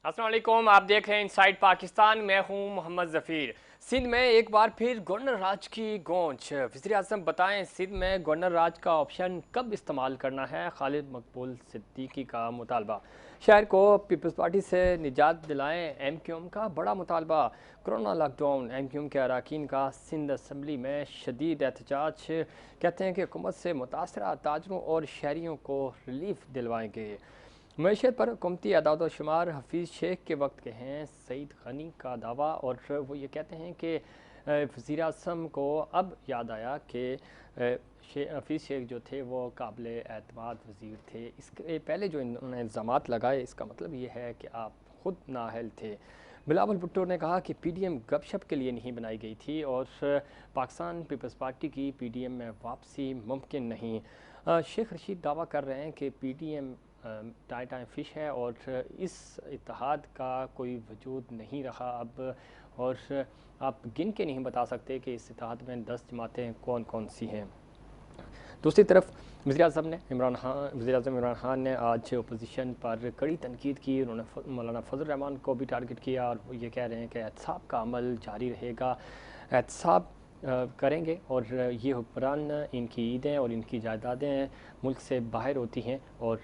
अस्सलाम वालेकुम, आप देख रहे हैं इनसाइड पाकिस्तान। मैं हूं मोहम्मद ज़फ़ीर। सिंध में एक बार फिर गवर्नर राज की गूंज। वज़ीर आज़म बताएं सिंध में गवर्नर राज का ऑप्शन कब इस्तेमाल करना है। खालिद मकबूल सिद्दीकी का मुतालबा। शहर को पीपल्स पार्टी से निजात दिलाएं, MQM का बड़ा मुतालबा। कोरोना लॉकडाउन, MQM के अरकान का सिंध असम्बली में शदीद एहतजाज। कहते हैं कि हुकूमत से मुतासरा ताजरों और शहरियों को रिलीफ दिलवाएंगे। मैशत पर हुकूमती अदाद शुमार हफीज़ शेख के वक्त के हैं। सईद गनी का दावा, और वो ये कहते हैं कि वज़ीर आज़म को अब याद आया कि हफीज़ शेख जो थे वो काबिल एतमाद वज़ीर थे। इसके पहले जो इन्होंने इल्ज़ामात लगाए, इसका मतलब ये है कि आप ख़ुद नाअहल थे। बिलावल भुट्टो ने कहा कि PDM गपशप के लिए नहीं बनाई गई थी और पाकिस्तान पीपल्स पार्टी की PDM में वापसी मुमकिन नहीं। शेख रशीद दावा कर रहे हैं कि PDM टाइम फिश है और इस इत्तेहाद का कोई वजूद नहीं रहा अब, और आप गिन के नहीं बता सकते कि इस इत्तेहाद में 10 जमातें कौन कौन सी हैं। दूसरी तरफ वज़ीर आज़म इमरान खान ने आज अपोजिशन पर कड़ी तनकीद की। उन्होंने मौलाना फजल रहमान को भी टारगेट किया और वो ये कह रहे हैं कि एहतसाब का अमल जारी रहेगा, एहतसाब करेंगे, और ये हुक्मरान इनकी ईदें और इनकी जायदादें मुल्क से बाहर होती हैं और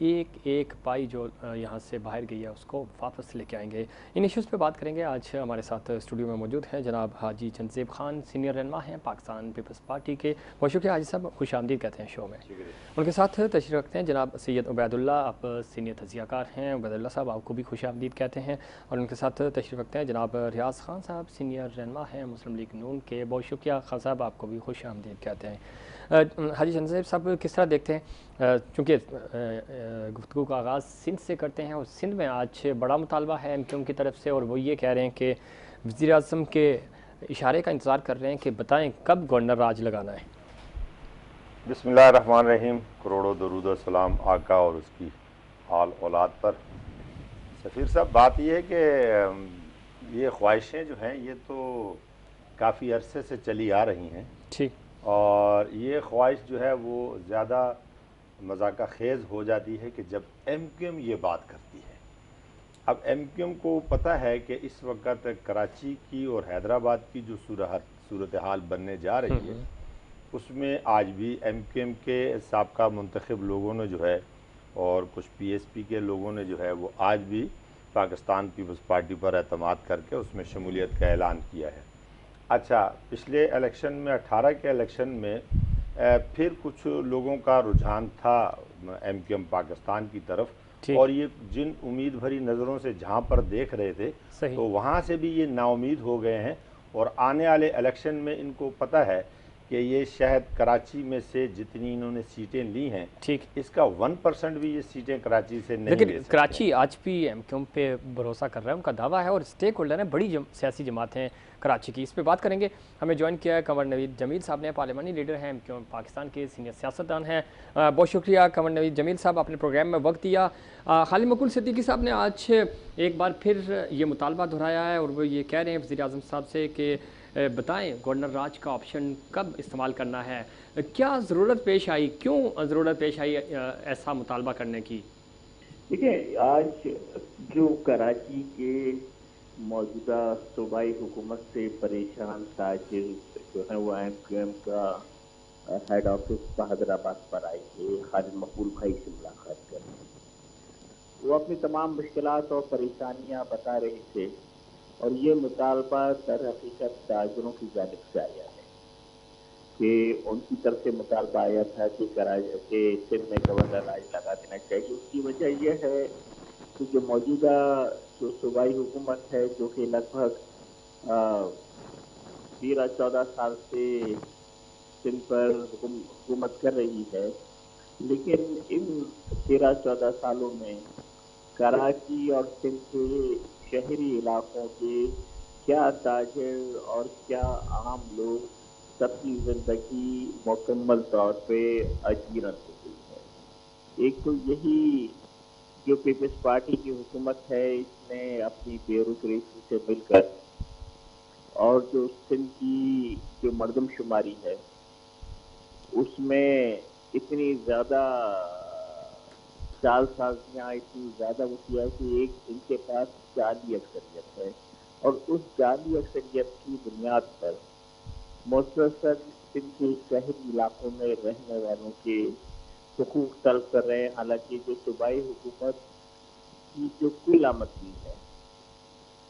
एक एक पाई जो यहाँ से बाहर गई है उसको वापस लेके आएंगे। इन इश्यूज़ पे बात करेंगे। आज हमारे साथ स्टूडियो में मौजूद हैं जनाब हाजी चंदजेब खान, सीनियर रहनुमा हैं पाकिस्तान पीपल्स पार्टी के। बहुत शुक्रिया हाजी साहब, खुश आमदीद कहते हैं शो में। उनके साथ तशरीफ़ रखते हैं जनाब सैयद उबैदुल्ला, आप सीनियर तजियाकार हैं। उबैदुल्ला साहब आपको भी खुश आमदीद कहते हैं। और उनके साथ तशरीफ़ रखते हैं जनाब रियाज खान साहब, सीनियर रहनुमा हैं मुस्लिम लीग नून के। बहुत शुक्रिया खान साहब, आपको भी खुश आमदीद कहते हैं। हाजी चंदजेब साहब, किस तरह देखते हैं, चूँकि गुफ्तगू का आगाज़ सिंध से करते हैं और सिंध में आज बड़ा मुतालबा है MQM की तरफ से, और वो ये कह रहे हैं कि वज़ीर आज़म के इशारे का इंतज़ार कर रहे हैं कि बताएं कब गवर्नर राज लगाना है। बिस्मिल्लाहिर्रहमानिर्रहीम। करोड़ों दरूद सलाम आका और उसकी आल औलाद पर। सफ़ीर साहब, बात यह है कि ये ख्वाहिशें जो हैं ये तो काफ़ी अरसे से चली आ रही हैं, ठीक, और ये ख्वाहिश जो है वो ज़्यादा मज़ाक़ा ख़ेज़ हो जाती है कि जब MQM ये बात करती है। अब MQM को पता है कि इस वक्त कराची की और हैदराबाद की जो सूरत हाल बनने जा रही है उसमें आज भी MQM के साबका मुंतखब लोगों ने जो है और कुछ PSP के लोगों ने जो है वो आज भी पाकिस्तान पीपल्स पार्टी पर एतमाद करके उसमें शमूलियत का ऐलान किया है। अच्छा, पिछले इलेक्शन में 18 के इलेक्शन में फिर कुछ लोगों का रुझान था MQM पाकिस्तान की तरफ, और ये जिन उम्मीद भरी नज़रों से जहाँ पर देख रहे थे सही, तो वहाँ से भी ये नाउमीद हो गए हैं। और आने वाले इलेक्शन में इनको पता है कि ये शायद कराची में से जितनी इन्होंने सीटें ली हैं, ठीक, इसका 1% भी ये सीटें कराची से नहीं ले लेकिन सकते। कराची आज भी MQM पे भरोसा कर रहा है, उनका दावा है, और स्टेक होल्डर हैं बड़ी सियासी जमातें कराची की। इस पे बात करेंगे। हमें ज्वाइन किया है कंवर नवीद जमील साहब ने, पार्लिमानी लीडर हैं MQM पाकिस्तान के, सीनियर सियासतदान हैं। बहुत शुक्रिया कंवर नवीद जमील साहब, आपने प्रोग्राम में वक्त दिया। खालिद मकबूल सिद्दीकी साहब ने आज एक बार फिर ये मुतालबा दोहराया है और वो ये कह रहे हैं वज़ीर आज़म साहब से कि बताएं गवर्नर राज का ऑप्शन कब इस्तेमाल करना है। क्या ज़रूरत पेश आई, क्यों ज़रूरत पेश आई ऐसा मुतालबा करने की? देखिए, आज जो कराची के मौजूदा सूबाई हुकूमत से परेशान ताजिर जो है वो MQM का हेड ऑफिस हैदराबाद पर आए थे खालिद मकबूल भाई से मुलाकात करने। वो अपनी तमाम मुश्किलात और परेशानियां बता रहे थे, और ये मुतालबा दर हकीकत ताजरों की जानिब से आया है कि उनकी तरफ से मुतालबा आया था कि सिंध में गवर्नर राज लगा देना चाहिए। उसकी वजह यह है कि जो मौजूदा जो सूबाई हुकूमत है, जो कि लगभग 13-14 साल से सिंध पर हुकूमत कर रही है, लेकिन इन 13-14 सालों में कराची और सिंध के शहरी इलाकों के क्या ताजिर और क्या आम लोग सबकी जिंदगी मुकम्मल तौर पे अजीरन हो गई है। एक तो यही जो पीपल्स पार्टी की हुकूमत है, इसने अपनी ब्यूरोक्रेसी से मिलकर और जो सिंध की जो मर्दमशुमारी है उसमें इतनी ज़्यादा चाल साजियाँ इतनी ज़्यादा होती है कि एक इनके पास जाली अक्सरियत है, और उस जाली अक्सरियत की बुनियाद पर मुसलसल सिंध के शहरी इलाकों में रहने वालों के हुकूक तलब कर रहे हैं। हालांकि जो सूबाई हुकूमत की जो कुल आमदनी है,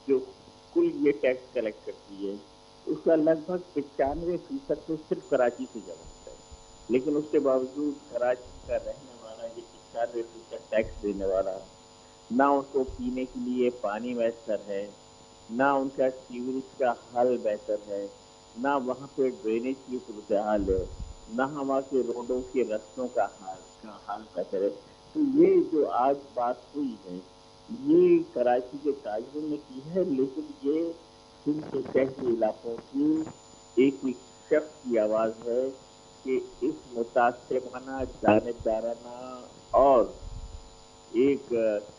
जो कुल ये टैक्स कलेक्ट करती है, उसका लगभग 95% तो सिर्फ कराची से जमा होता है, लेकिन उसके बावजूद कराची का रहने वाला ये 95% टैक्स देने वाला, ना उनको पीने के लिए पानी मैसर है, ना उनका सीवरेज का हाल बेहतर है, ना वहाँ पे ड्रेनेज की सूरत हाल है, ना वहाँ के रोडों के रास्तों का हाल बेहतर है। तो ये जो आज बात हुई है, ये कराची के ताजरों ने की है, लेकिन ये सिंध के शहरी इलाकों की एक शख्स की आवाज़ है कि इस मुतासिबाना, जानिबदाराना और एक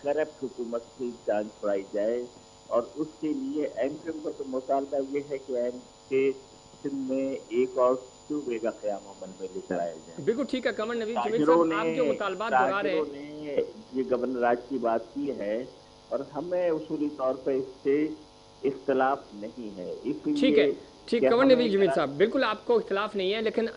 करप्ट हुकूमत से जान छुड़ाई जाए। और उसके लिए एमक्यूएम का तो मुतालबा ये है कि एम के सिंध में एक और सूबे का क़याम अमल में लेकर आया जाए। बिल्कुल ठीक है कमर नवीद जमील ताजरों साहब, आप जो मुतालबात दोहरा रहे हैं, ने ये गवर्नर राज की बात की है, और हमें उसूली तौर पर इससे इख्तलाफ नहीं है। ठीक है, ठीक, कमर नवीद जमील इसलिए साहब, बिल्कुल आपको इख्तलाफ नहीं है, लेकिन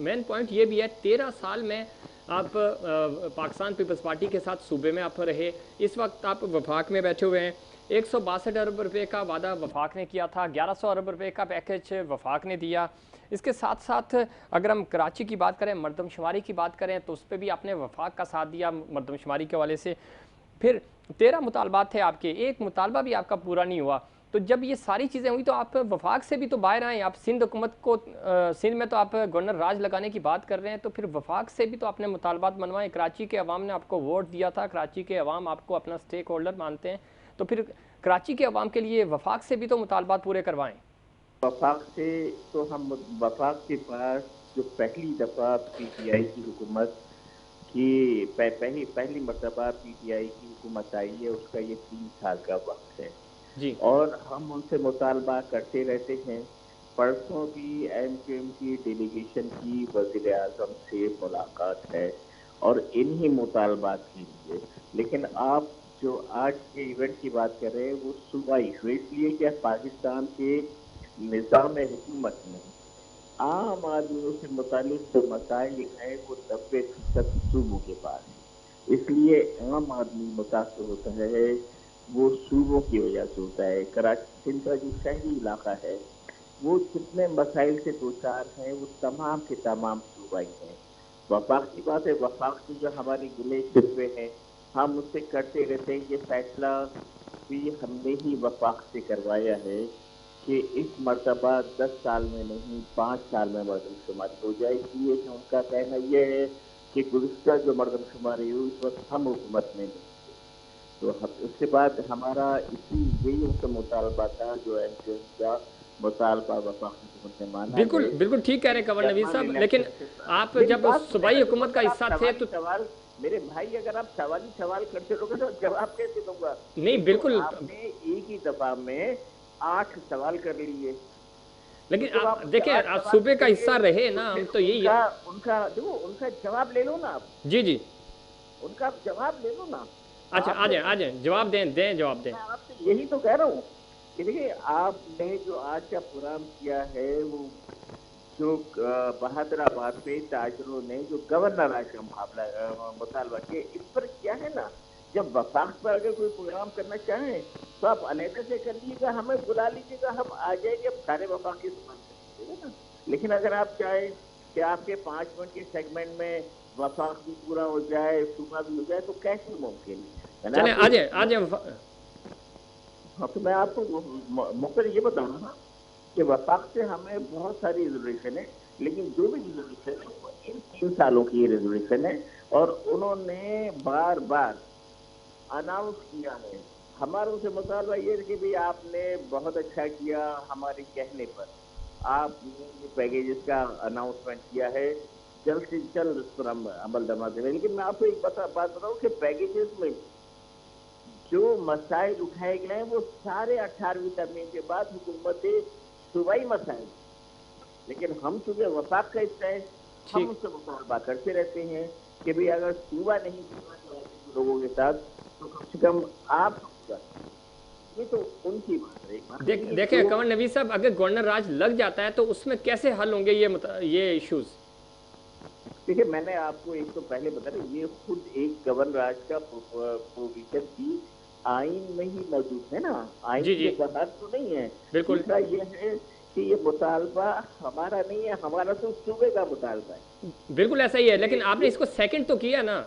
मेन पॉइंट ये भी है 13 साल में आप पाकिस्तान पीपल्स पार्टी के साथ सूबे में आप रहे, इस वक्त आप वफाक में बैठे हुए हैं। 162 अरब रुपए का वादा वफाक ने किया था, 1100 अरब रुपए का पैकेज वफाक ने दिया। इसके साथ साथ अगर हम कराची की बात करें, मरदमशुमारी की बात करें, तो उस पर भी आपने वफाक का साथ दिया मरदमशुमारी के हवाले से। फिर 13 मुतालबात थे आपके, एक मुतालबा भी आपका पूरा नहीं हुआ। तो जब ये सारी चीज़ें हुई तो आप वफाक से भी तो बाहर आए, आप सिंध हुकूमत को सिंध में तो आप गवर्नर राज लगाने की बात कर रहे हैं, तो फिर वफाक से भी तो आपने मुतालबात मनवाए। कराची के अवाम ने आपको वोट दिया था, कराची के अवाम आपको अपना स्टेक होल्डर मानते हैं, तो फिर कराची के अवाम के लिए वफाक से भी तो मुतालबात पूरे करवाएं। वफाक से तो हम वफाक के पास जो पहली दफ़ा पीटीआई की हुकूमत की पहली मरतबा पीटीआई की हुकूमत आई है, उसका ये 3 साल का वक्त है जी, और हम उनसे मुतालबा करते रहते हैं। परसों भी एमक्यूएम की डेलीगेशन की वज़ीर आज़म से मुलाकात है और इन्हीं मुतालबात के लिए। लेकिन आप जो आज के इवेंट की बात कर रहे हैं वो सूबाई हुए, इसलिए कि पाकिस्तान के निज़ाम हुकूमत में आम आदमियों से मुतालिक जो मसाइल हैं वो 90% सूबों के पास है, इसलिए आम आदमी मुतासर होता है, वो सूबों की वजह से होता है। कराची सिंध का जो शहरी इलाका है वो जितने मसाइल से दो चार हैं वो तमाम के तमाम सूबाई हैं। वफाक की बात है, वफाक की जो हमारी गिले शिकवे हैं हम उससे करते रहते हैं। ये फैसला भी हमने ही वफाक से करवाया है कि इस मरतबा 10 साल में नहीं 5 साल में मरदमशुमारी हो जाए, इसलिए कि उनका कहना यह है कि गुज़िश्ता जो मरदमशुमारी हुई उस वक्त हम हुकूमत में नहीं थे। तो उसके बाद हमारा यही उनका मुतालबा था जो एमक्यूएम का मुतालबा वफाक हुकूमत ने माना। बिल्कुल ठीक कह रहे हैं कमर नवीद साहब, लेकिन आप जब सूबाई हुकूमत का हिस्सा थे तो सवाल मेरे भाई, अगर आप सवाल करते रहोगे तो जवाब कैसे दूंगा? नहीं, बिल्कुल आपने एक ही दफा में 8 सवाल कर लिए, लेकिन आप देखिए आप सूबे का हिस्सा रहे ना, हम तो यही है। उनका जवाब ले लो ना आप। जी, उनका जवाब ले लो ना। अच्छा आ जाए जवाब दें जवाब दें। मैं आपसे यही तो कह रहा हूँ कि देखिए आपने जो आज का प्रोग्राम किया है वो जो बहादुराबाद पे ताजरों ने जो गवर्नर राज का मुतालबा किया, इस पर क्या है ना, जब वफाक पर अगर कोई प्रोग्राम करना चाहें तो आप अलहदा से कर लीजिएगा, हमें बुला लीजिएगा, हम आ जाएंगे, अब सारे वफाक के सामान ना। लेकिन अगर आप चाहें कि आपके 5 मिनट के सेगमेंट में वफाक भी पूरा हो जाए, सूबा भी हो जाए, तो कैसे मुमकिन है? चलें आ जाए। हाँ, तो मैं आपको मुख्तर ये बताऊँ ना कि वफाक से हमें बहुत सारी रिजर्वेशन है, लेकिन जो भी रिजर्वेशन है वो इन 3 सालों की रिजर्वेशन है और उन्होंने बार बार अनाउंस किया है। हमारा उनसे मुतालबा ये है कि भाई आपने बहुत अच्छा किया, हमारे कहने पर आपने ये पैकेजेस का अनाउंसमेंट किया है, जल्द से जल्द उस पर हम अमल दमा देंगे। लेकिन मैं आपको एक बात बताऊँ कि पैकेजेस में जो मसाइल उठाए गए हैं वो सारे 18वीं तरमीम के बाद हुकूमत सूबाई मसाइल, लेकिन हम चूंकि वफाक का हिस्सा है हम उससे मुतालबा करते रहते हैं कि भाई अगर सूबा नहीं लोगों के साथ, तो कम से कम आप, ये तो उनकी बात है। देखें कंवर नवीद साहब, अगर गवर्नर राज लग जाता है तो उसमें कैसे हल होंगे ये इश्यूज? देखिए, मैंने आपको एक तो पहले बताया, ये खुद एक गवर्नर राज का प्रोविजन की आइन में ही मौजूद है ना, आइन के बाहर तो नहीं है। बिल्कुल। दूसरा ये है कि ये मुतालबा हमारा नहीं है, हमारा तो सूबे का मुतालबा है। बिल्कुल ऐसा ही है, लेकिन आपने इसको सेकंड तो किया ना।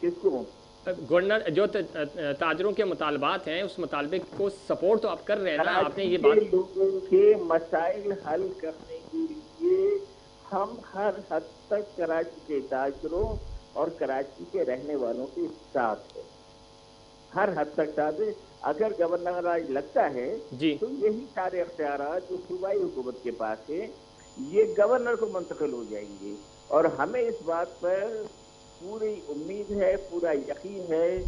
किसको? गवर्नर जो ताजरों के मुतालबात हैं, उस मुतालबे को सपोर्ट तो आप कर रहे हैं ना। आपने ये बात, लोगों के मसाइल हल करने के लिए हम हर हद तक कराची के ताजरों और कराची के रहने वालों के साथ है, हर हद तक साथ है। अगर गवर्नर राज लगता है तो यही सारे अख्तियारात जो सूबाई हुकूमत के पास है, ये गवर्नर को मुंतकिल हो जाएंगे। और हमें इस बात पर पूरी उम्मीद है, पूरा यकीन है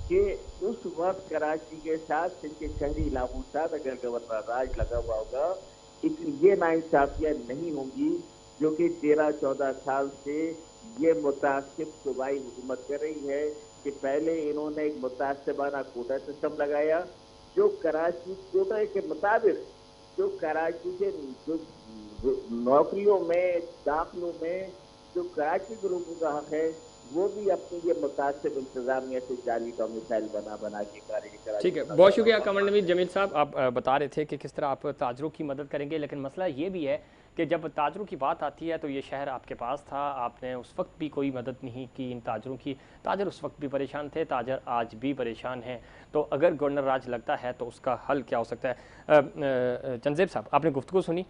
कि उस वक्त कराची के साथ, इनके शहरी इलाकों के साथ अगर गवर्नर राज लगा हुआ होगा, ये नाइंसाफियाँ नहीं होंगी जो कि 13-14 साल से ये मुतासिब सूबाई हुकूमत कर रही है। कि पहले इन्होंने एक मुतासिबाना कोटा सिस्टम लगाया, जो कराची कोटा के मुताबिक जो कराची के जो नौकरियों में, दाखिलों में जो कराची के लोगों का हक है, वो भी अपनी ये मुतासिब इंतजामिया से जाली का मिसाइल बना के कार्य। ठीक है, बहुत शुक्रिया कंवर नवीद जमील साहब। आप बता रहे थे कि किस तरह आप ताजरों की मदद करेंगे, लेकिन मसला ये भी है कि जब ताजरों की बात आती है तो ये शहर आपके पास था, आपने उस वक्त भी कोई मदद नहीं की इन ताजरों की। ताजर उस वक्त भी परेशान थे, ताजर आज भी परेशान हैं। तो अगर गवर्नर राज लगता है तो उसका हल क्या हो सकता है? चंदेब साहब, आपने गुफ्तगू सुनी,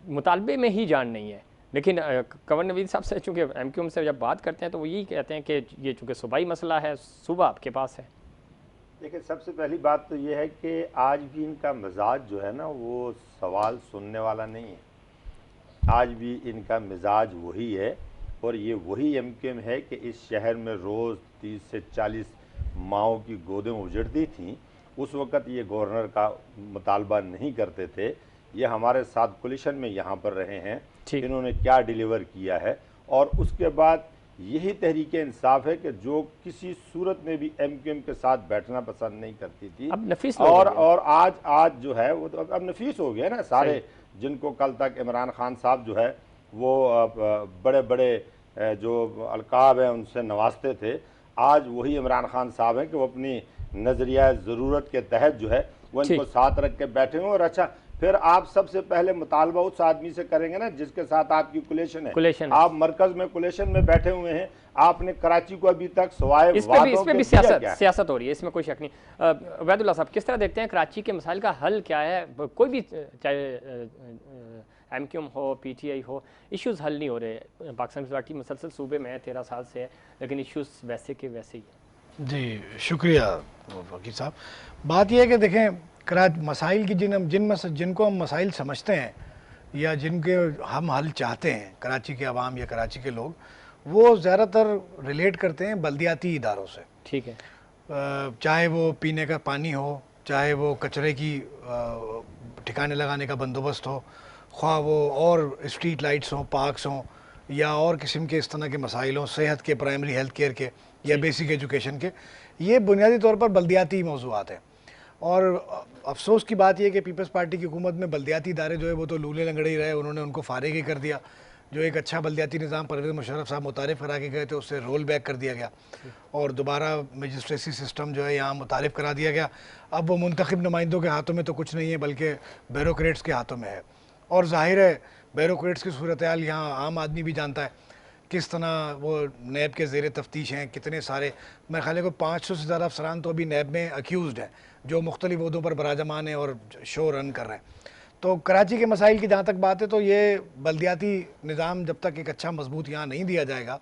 मुतालबे में ही जान नहीं है, लेकिन कंवर नवीद साहब से चूँकि MQM से जब बात करते हैं तो वो यही कहते हैं कि ये चूँकि सूबाई मसला है, सूबा आपके पास है। देखिए, सबसे पहली बात तो ये है कि आज भी इनका मिजाज जो है ना, वो सवाल सुनने वाला नहीं है। आज भी इनका मिजाज वही है, और ये वही MQM है कि इस शहर में रोज़ 30 से 40 माओं की गोदें उजड़ती थीं। उस वक़्त ये गवर्नर का मुतालबा नहीं करते थे। ये हमारे साथ कोलिशन में यहाँ पर रहे हैं, इन्होंने क्या डिलीवर किया है। और उसके बाद यही तहरीक इंसाफ है कि जो किसी सूरत में भी MQM के साथ बैठना पसंद नहीं करती थी, अब नफीस और आज जो है वो तो अब नफीस हो गया ना। सारे जिनको कल तक इमरान खान साहब जो है वो बड़े बड़े जो अलकाब हैं उनसे नवाजते थे, आज वही इमरान खान साहब हैं कि वो अपनी नज़रिया ज़रूरत के तहत जो है वो इनको साथ रख के बैठे हुए। और अच्छा, फिर आप सबसे पहले मुतालबा उस आदमी से करेंगे ना जिसके साथ आपकी कुलेशन है। आप मरकज में कुलेशन में बैठे हुए हैं, आपने कराची को अभी तक सवाए इस पे भी सियासत हो रही है, इसमें कोई शक नहीं। उबैदुल्लाह साहब, किस तरह देखते हैं कराची के मसाइल का हल क्या है? कोई भी, चाहे MQM हो, PTI हो, इश्यूज़ हल नहीं हो रहे। पाकिस्तान पीपल्स पार्टी मुसलसल सूबे में 13 साल से है, लेकिन इश्यूज़ वैसे के वैसे ही है। जी शुक्रिया वकील साहब। बात यह है कि देखें, मसाइल की जिनको हम मसाइल समझते हैं या जिनके हम हल चाहते हैं, कराची के अवाम या कराची के लोग, वो ज़्यादातर रिलेट करते हैं बल्दियाती इदारों से। ठीक है, चाहे वो पीने का पानी हो, चाहे वो कचरे की ठिकाने लगाने का बंदोबस्त हो, ख्वाह वो और स्ट्रीट लाइट्स हों, पार्क्स हों, या और किस्म के इस तरह के मसाइल हों, सेहत के, प्राइमरी हेल्थ केयर के या बेसिक एजुकेशन के, ये बुनियादी तौर पर बल्दियाती मौज़ूआत हैं। और अफसोस की बात यह कि पीपल्स पार्टी की हुकूमत में बल्दियाती इदारे जो है वो तो लूले लंगड़े ही रहे, उन्होंने उनको फारिग ही कर दिया। जो एक अच्छा बल्दियाती निज़ाम परवेज़ मुशर्रफ साहब मुतारिफ़ करा के गए थे, उससे रोल बैक कर दिया गया और दोबारा मजिस्ट्रेसी सिस्टम जो है यहाँ मुतारिफ़ करा दिया गया। अब वो मुंतखब नुमाइंदों के हाथों में तो कुछ नहीं है, बल्कि ब्यूरोक्रेट्स के हाथों में है। और ज़ाहिर है ब्यूरोक्रेट्स की सूरत हाल यहाँ आम आदमी भी जानता है, किस तरह वो नैब के ज़ेर तफ्तीश हैं। कितने सारे, मेरे ख्याल है को 500 से ज़्यादा अफसरान तो अभी नैब में अक्यूज़ड हैं, जो मुख्तलिफ ओहदों पर बराजमान है और शो रन कर रहे हैं। तो कराची के मसाइल की जहाँ तक बात है, तो ये बल्दियाती निज़ाम जब तक एक अच्छा मजबूत यहाँ नहीं दिया जाएगा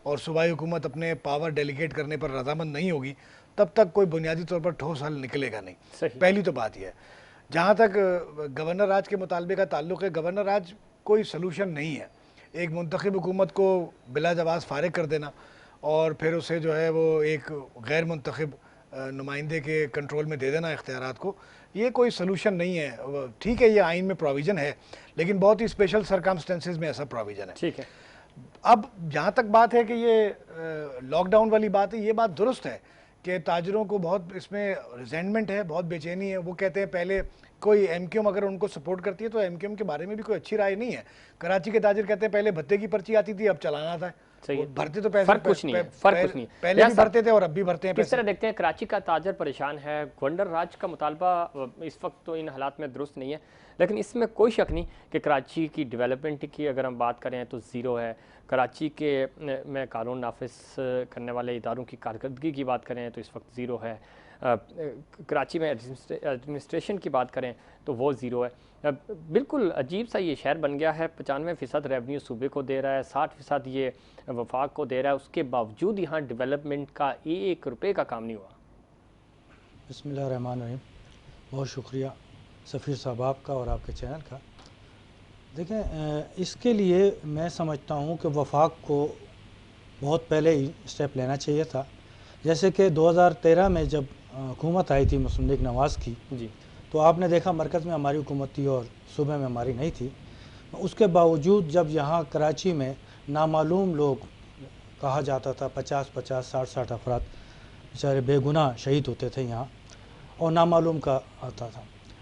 और सूबाई हुकूमत अपने पावर डेलीगेट करने पर रजामंद नहीं होगी, तब तक कोई बुनियादी तौर पर ठोस हल निकलेगा नहीं। पहली तो बात यह है। जहाँ तक गवर्नर राज के मुतालबे का ताल्लुक़ है, गवर्नर राज कोई सलूशन नहीं है। एक मुंतखब हुकूमत को बिला जवाज़ फारिग कर देना और फिर उसे जो है वो एक गैर मुंतखब नुमाइंदे के कंट्रोल में दे देना इख्तियारात को, ये कोई सलूशन नहीं है। ठीक है, ये आइन में प्रोविज़न है, लेकिन बहुत ही स्पेशल सरकमस्टेंसेस में ऐसा प्रोविज़न है। ठीक है, اب جہاں تک بات ہے کہ یہ لاک ڈاؤن والی بات ہے، یہ بات درست ہے کہ تاجروں کو بہت اس میں ریزینٹمنٹ ہے، بہت بے چینی ہے. وہ کہتے ہیں پہلے کوئی ایم کیو ایم اگر ان کو سپورٹ کرتی ہے تو ایم کیو ایم کے بارے میں بھی کوئی اچھی رائے نہیں ہے. کراچی کے تاجر کہتے ہیں پہلے بھتے کی پرچی آتی تھی، اب چلانا آتا ہے. صحیح ہے. بھرتے تو پیسے فرق کچھ نہیں ہے، فرق کچھ نہیں ہے. پہلے بھی بھرتے تھے اور اب بھی بھرتے ہیں کس پیسے. طرح دیکھتے ہیں کراچی کا تاجر پریشان ہے؟ گورنر راج کا مطالبہ اس وقت تو ان حالات میں درست نہیں ہے، لیکن اس میں کوئی شک نہیں کہ کراچی کی ڈیولپمنٹ کی اگر ہم بات کریں تو زیرو ہے. کراچی کے میں قانون نافذ کرنے والے اداروں کی کارکردگی کی بات کریں تو اس وقت زیرو ہے. کراچی میں ایڈمنسٹریشن کی بات کریں تو وہ زیرو ہے. بالکل عجیب سا یہ شہر بن گیا ہے. 95% ریونیو صوبے کو دے رہا ہے، 60% یہ وفاق کو دے رہا ہے، اس کے باوجود یہاں ڈیولپمنٹ کا 1 روپے کا کام نہیں ہوا. بسم اللہ الرحمن الرحیم. بہت شکریہ سفیر صاحب آپ کا اور آپ کے چینل کا. دیکھیں اس کے لیے میں سمجھتا ہوں کہ وفاق کو بہت پہلے ہی اسٹیپ لینا چاہیے تھا. جیسے کہ 2013 میں جب حکومت آئی تھی مسلم لیگ نواز کی، جی تو آپ نے دیکھا مرکز میں ہماری حکومت تھی اور صوبے میں ہماری نہیں تھی. اس کے باوجود جب یہاں کراچی میں نامعلوم لوگ کہا جاتا تھا 50 60 افراد بیچارے بے گناہ شہید ہوتے تھے یہاں، اور نامعلوم کا آتا تھا،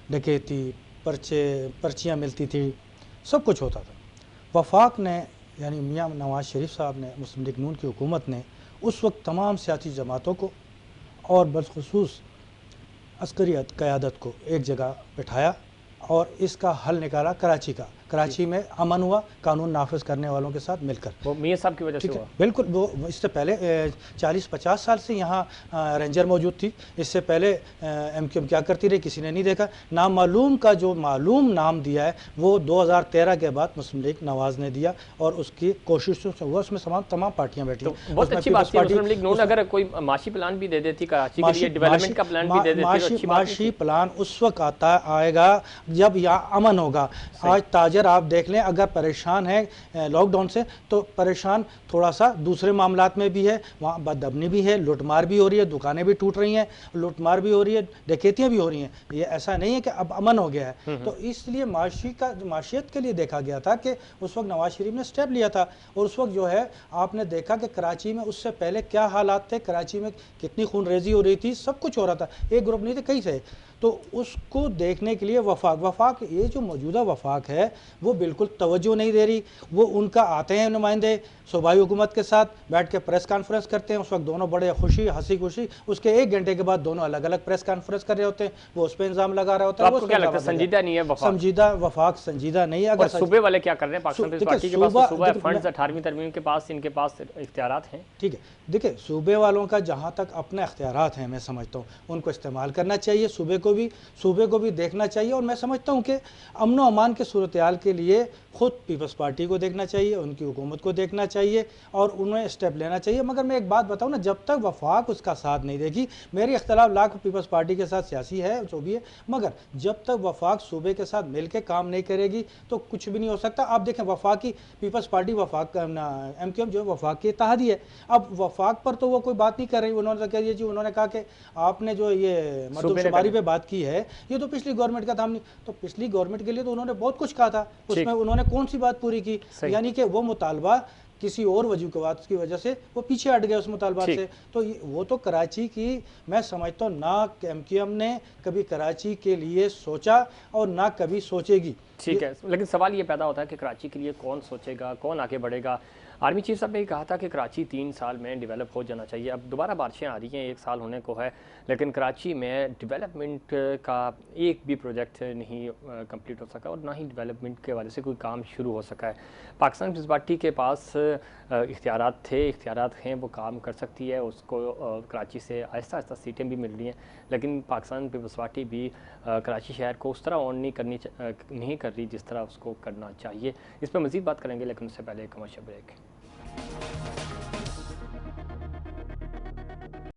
ڈکیتی، پرچیاں ملتی تھی، سب کچھ ہوتا تھا. وفاق نے یعنی میاں نواز شریف صاحب نے، مسلم لیگ نون کی حکومت نے اس وقت تمام سیاسی جماعتوں کو اور بالخصوص عسکری قیادت کو ایک جگہ بٹھایا اور اس کا حل نکالا کراچی کا. کراچی میں امن ہوا قانون نافذ کرنے والوں کے ساتھ مل کر. وہ میاں صاحب کی وجہ سے ہوا. بالکل. وہ اس سے پہلے 40-50 سال سے یہاں رینجر موجود تھی. اس سے پہلے ایم کیو ایم کیا کرتی رہی کسی نے نہیں دیکھا. نامعلوم کا جو معلوم نام دیا ہے وہ 2013 کے بعد مسلم لیگ نواز نے دیا اور اس کی کوششوں سے ہوا. اس میں تمام پارٹیاں بیٹھی. بہت اچھی بات ہے. مسلم لیگ نون اگر کوئی معاشی پلان بھی دے دیتی کراچی کے لیے، ڈیولپمنٹ کا پلان بھی دے دیتی، معاشی پلان اس وقت آئے گا جب یہاں امن ہوگا. آج تاجر آپ دیکھ لیں اگر پریشان ہے لاک ڈاؤن سے تو پریشان تھوڑا سا دوسرے معاملات میں بھی ہے. وہاں بدامنی بھی ہے، لوٹ مار بھی ہو رہی ہے، دکانیں بھی ٹوٹ رہی ہیں، لوٹ مار بھی ہو رہی ہے، ڈکیتیاں بھی ہو رہی ہیں. یہ ایسا نہیں ہے کہ اب امن ہو گیا ہے. تو اس لیے معاشیت کے لیے دیکھا گیا تھا کہ اس وقت نواز شریف نے سٹیپ لیا تھا. اور اس وقت جو ہے آپ نے دیکھا کہ کراچی میں اس سے پہلے کیا حالات تھے، کراچی میں کتنی خون ریزی ہو رہی تھی، سب کچھ ہو رہا تھا. ایک گروپ نہیں تھے، کئی تھے. تو اس کو دیکھنے کے لیے وفاق یہ جو موجودہ وفاق ہے وہ بالکل توجہ نہیں دے رہی. وہ ان کا آتے ہیں نمائندے صوبائی حکومت کے ساتھ بیٹھ کے پریس کانفرنس کرتے ہیں. اس وقت دونوں بڑے ہنسی خوشی، اس کے 1 گھنٹے کے بعد دونوں الگ الگ پریس کانفرنس کر رہے ہوتے ہیں. وہ اس پہ الزام لگا رہا ہوتا ہے. آپ کو کیا لگتا ہے سنجیدہ نہیں ہے وفاق؟ سنجیدہ وفاق سنجیدہ نہیں ہے. اگر صوبے والے کیا کر رہے ہیں؟ پاکستان پیپلز پارٹی کے پاس صوبہ فنڈز 18ویں ترمیم کے پاس ان کے پاس اختیارات ہیں. ٹھیک ہے. دیکھیں صوبے والوں کا جہاں تک اپنے اختیارات ہیں میں سمجھتا ہوں ان کو استعمال کرنا چاہیے. صوبے کو بھی دیکھنا چاہیے. اور میں سمجھتا ہوں کہ امن و امان کے صورتحال کے لیے خود پیپلز پارٹی کو دیکھنا چاہیے، ان کی حکومت کو دیکھنا چاہیے اور انہیں اسٹیپ لینا چاہیے. مگر میں ایک بات بتاؤں نا، جب تک وفاق اس کا ساتھ نہیں دے گی، میری اختلاف لاکھ پیپلز پارٹی کے ساتھ سیاسی ہے جو بھی ہے، مگر جب تک وفاق صوبے کے ساتھ مل کے کام نہیں کرے گی تو کچھ بھی نہیں ہو سکتا. آپ دیکھیں وفاقی پیپلز پارٹی ایم کیو ایم جو وفاق کی اتحادی ہے. اب وفاق پر تو وہ کوئی بات نہیں کر رہی. انہوں نے کہا کہ آپ نے جو یہ مردم شماری پہ بات کی ہے یہ تو پچھلی گورنمنٹ کا تھا. ہم نہیں تو پچھلی گورنمنٹ کے لیے تو انہوں نے بہت کچھ کہا تھا. اس میں انہوں نے کون سی بات پوری کی؟ یعنی کہ وہ مطالبہ کسی اور وجوہات کی وجہ سے وہ پیچھے ہٹ گئے اس مطالبات سے. تو وہ تو کراچی کی میں سمجھتا ہوں نہ ایم کیو ایم نے کبھی کراچی کے لیے سوچا اور نہ کبھی سوچے گی. ٹھیک ہے. لیکن سوال یہ پیدا ہوتا ہے کہ کراچی کے لیے کون سوچے گا، کون آگے بڑھے گا؟ آرمی چیف صاحب نے کہا تھا کہ کراچی 3 سال میں ڈیولپ ہو جانا چاہیے. اب دوبارہ بارشیں آ رہی ہیں، 1 سال ہونے کو ہے، لیکن کراچی میں ڈیولپمنٹ کا ایک بھی پروجیکٹ نہیں کمپلیٹ ہو سکا اور نہ ہی ڈیولپمنٹ کے وجہ سے کوئی کام شروع ہو سکا ہے. پاکستان پیپلز پارٹی کے پاس اختیارات ہیں، وہ کام کر سکتی ہے. اس کو کراچی سے آہستہ آہستہ سیٹیں بھی مل رہی ہیں، لیکن پاکستان پیپلز پارٹی بھی کراچی شہر کو اس طرح آن نہیں کر رہی جس طرح اس کو کرنا چاہیے. اس پہ مزید بات کریں گے لیکن اس سے پہلے کمرشل بریک.